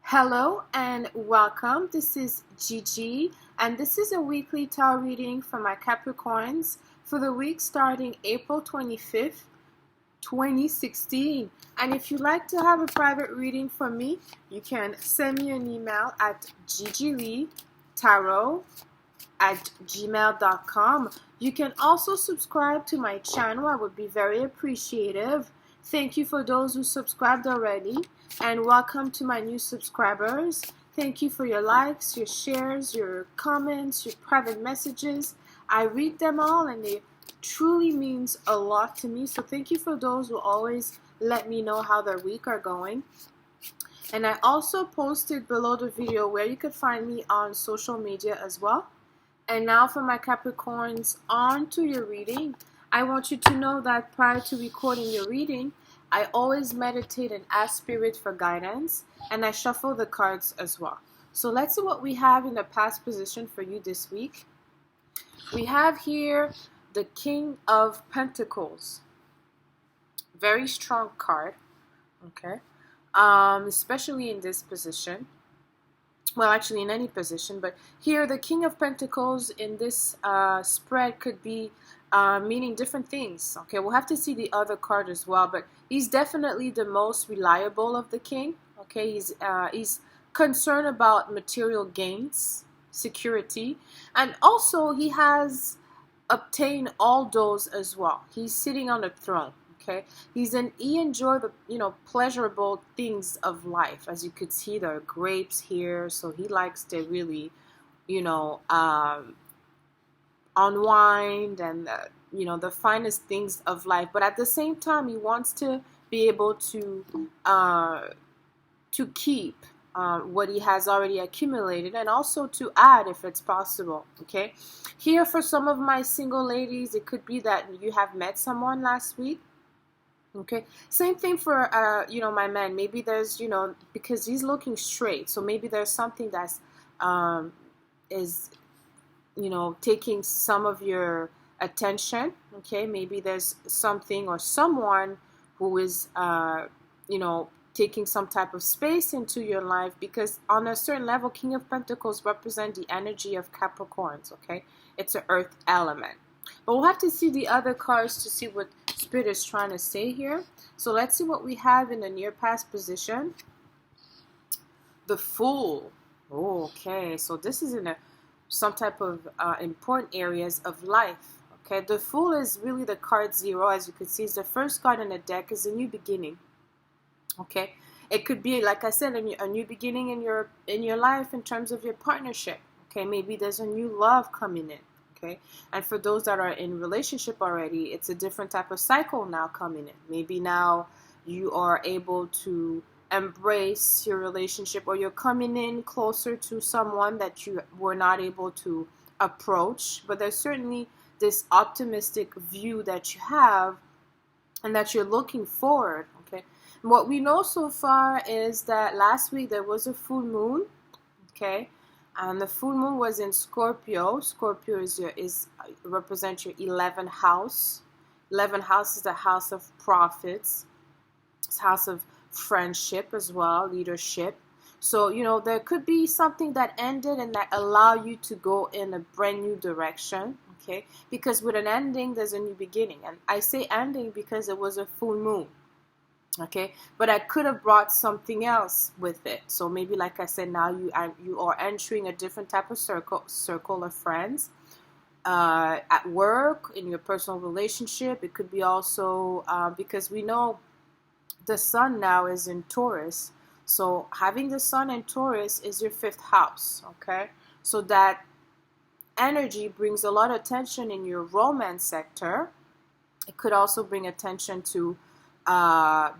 Hello and welcome. This is Gigi, and this is a weekly tarot reading for my Capricorns for the week starting April 25th, 2016. And if you'd like to have a private reading from me, you can send me an email at gigileetarot@gmail.com. You can also subscribe to my channel. I would be very appreciative. Thank you for those who subscribed already, and welcome to my new subscribers. Thank you for your likes, your shares, your comments, your private messages. I read them all, and they truly means a lot to me. So thank you for those who always let me know how their week are going. And I also posted below the video where you could find me on social media as well. And now for my Capricorns, on to your reading. I want you to know that prior to recording your reading, I always meditate and ask Spirit for guidance, and I shuffle the cards as well. So let's see what we have in the past position for you this week. We have here the King of Pentacles. Very strong card, okay? Especially in this position. Well, actually in any position, but here the King of Pentacles in this spread could be meaning different things. Okay, we'll have to see the other card as well, but he's definitely the most reliable of the king. Okay, he's concerned about material gains, security, and also he has obtained all those as well. He's sitting on the throne. Okay, he enjoy the pleasurable things of life. As you could see, there are grapes here, so he likes to really unwind and the finest things of life. But at the same time, he wants to be able to keep what he has already accumulated, and also to add if it's possible. Okay, here for some of my single ladies, it could be that you have met someone last week. Okay, same thing for my man. Maybe there's because he's looking straight, so maybe there's something that's is taking some of your attention. Okay, maybe there's something or someone who is taking some type of space into your life, because on a certain level, King of Pentacles represent the energy of Capricorns. Okay, it's an earth element, but we'll have to see the other cards to see what Spirit is trying to say here. So let's see what we have in the near past position. The Fool. Okay, so this is in some type of important areas of life. Okay, the Fool is really the card 0. As you can see, it's the first card in the deck. Is a new beginning. Okay, it could be, like I said, a new beginning in your life in terms of your partnership. Okay, maybe there's a new love coming in. Okay, and for those that are in relationship already, it's a different type of cycle now coming in. Maybe now you are able to embrace your relationship, or you're coming in closer to someone that you were not able to approach. But there's certainly this optimistic view that you have and that you're looking forward. Okay, and what we know so far is that last week there was a full moon. Okay, and the full moon was in Scorpio. Scorpio represents your 11th house. 11th house is the house of profits. It's house of friendship as well, leadership. So there could be something that ended and that allow you to go in a brand new direction. Okay, because with an ending there's a new beginning, and I say ending because it was a full moon. Okay, but I could have brought something else with it. So maybe, like I said, now you are entering a different type of circle of friends, at work, in your personal relationship. It could be also because we know the sun now is in Taurus. So having the sun in Taurus is your 5th house. Okay, so that energy brings a lot of attention in your romance sector. It could also bring attention to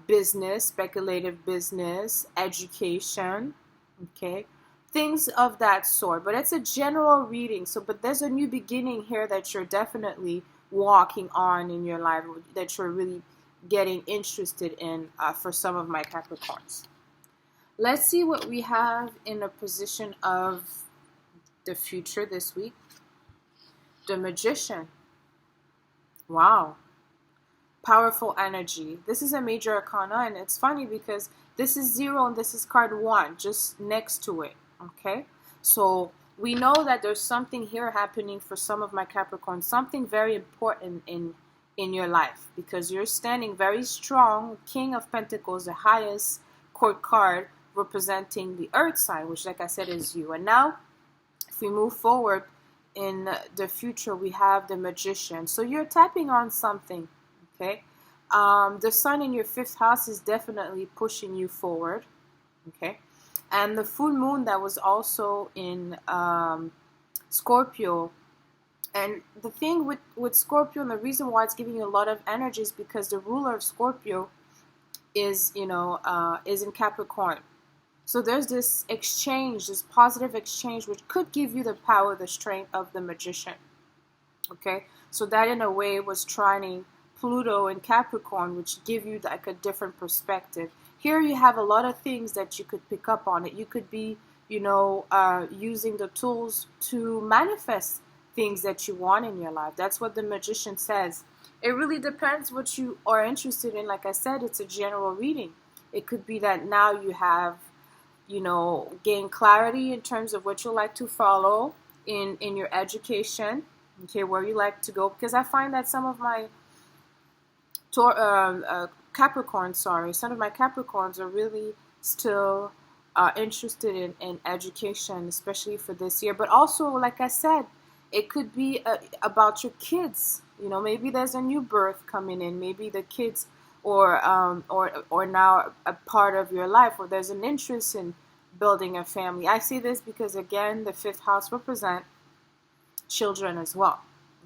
business, speculative business, education, okay, things of that sort. But it's a general reading. So, but there's a new beginning here that you're definitely walking on in your life, that you're really getting interested in for some of my Capricorns. Let's see what we have in a position of the future this week. The Magician. Wow. powerful energy. This is a major arcana, and it's funny because this is 0 and this is card 1 just next to it. Okay, so we know that there's something here happening for some of my Capricorn, something very important in your life, because you're standing very strong. King of Pentacles, the highest court card, representing the earth sign, which, like I said, is you. And now if we move forward in the future, we have the Magician. So you're tapping on something. Okay, the sun in your 5th house is definitely pushing you forward. Okay, and the full moon that was also in Scorpio. And the thing with Scorpio, and the reason why it's giving you a lot of energy, is because the ruler of Scorpio is, is in Capricorn. So there's this exchange, this positive exchange, which could give you the power, the strength of the Magician. Okay, so that in a way was trining Pluto in Capricorn, which give you like a different perspective. Here you have a lot of things that you could pick up on it. You could be, using the tools to manifest things that you want in your life. That's what the Magician says. It really depends what you are interested in. Like I said, it's a general reading. It could be that now you have, gain clarity in terms of what you like to follow in your education, okay, where you like to go. Because I find that some of my some of my Capricorns are really still interested in education, especially for this year. But also, like I said, it could be about your kids. Maybe there's a new birth coming in. Maybe the kids or now a part of your life, or there's an interest in building a family. I say this because, again, the 5th house represents children as well.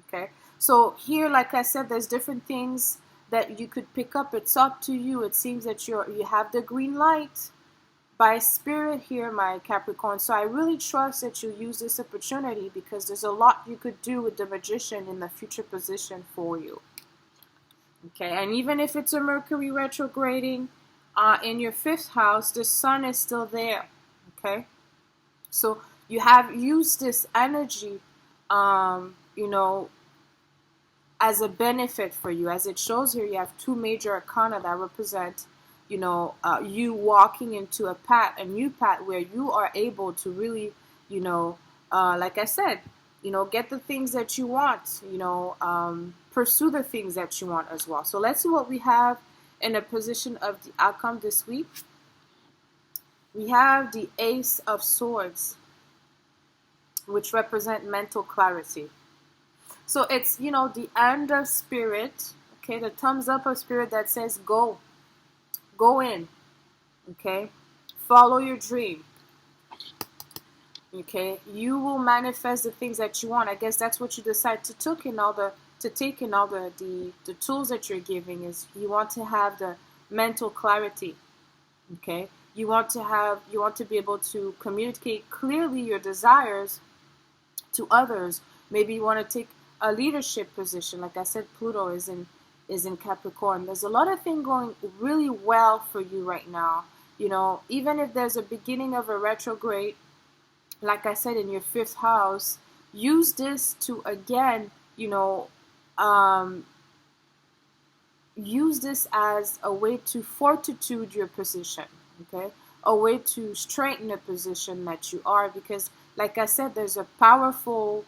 Okay, so here, like I said, there's different things that you could pick up. It's up to you. It seems that you have the green light by spirit here, my Capricorn. So I really trust that you use this opportunity, because there's a lot you could do with the Magician in the future position for you. Okay, and even if it's a Mercury retrograding in your 5th house, the sun is still there. Okay, so you have used this energy, as a benefit for you. As it shows here, you have 2 major arcana that represent, you walking into a new path where you are able to really, like I said, get the things that you want, pursue the things that you want as well. So let's see what we have in a position of the outcome this week. We have the Ace of Swords, which represent mental clarity. So it's, the end of spirit, okay, the thumbs up of spirit that says go in, okay, follow your dream, okay, you will manifest the things that you want. I guess that's what you decide to take in all the tools that you're giving, is you want to have the mental clarity, okay, you want to be able to communicate clearly your desires to others. Maybe you want to take a leadership position. Like I said, Pluto is in Capricorn. There's a lot of things going really well for you right now. Even if there's a beginning of a retrograde, like I said, in your 5th house, use this to, again, use this as a way to fortitude your position, okay? A way to strengthen the position that you are, because, like I said, there's a powerful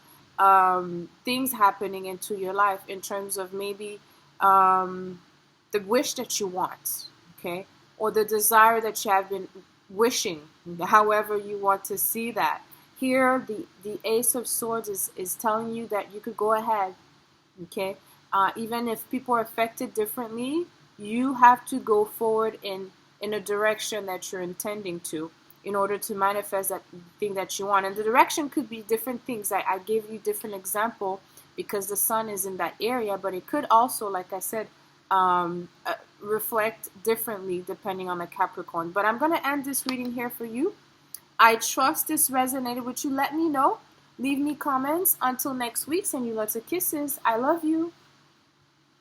things happening into your life in terms of maybe the wish that you want, okay, or the desire that you have been wishing, however you want to see that. Here, the Ace of Swords is telling you that you could go ahead, okay, even if people are affected differently, you have to go forward in a direction that you're intending to, in order to manifest that thing that you want. And the direction could be different things. I gave you different example because the sun is in that area, but it could also, like I said, reflect differently depending on the Capricorn. But I'm going to end this reading here for you. I trust this resonated with you. Let me know. Leave me comments. Until next week, send you lots of kisses. I love you.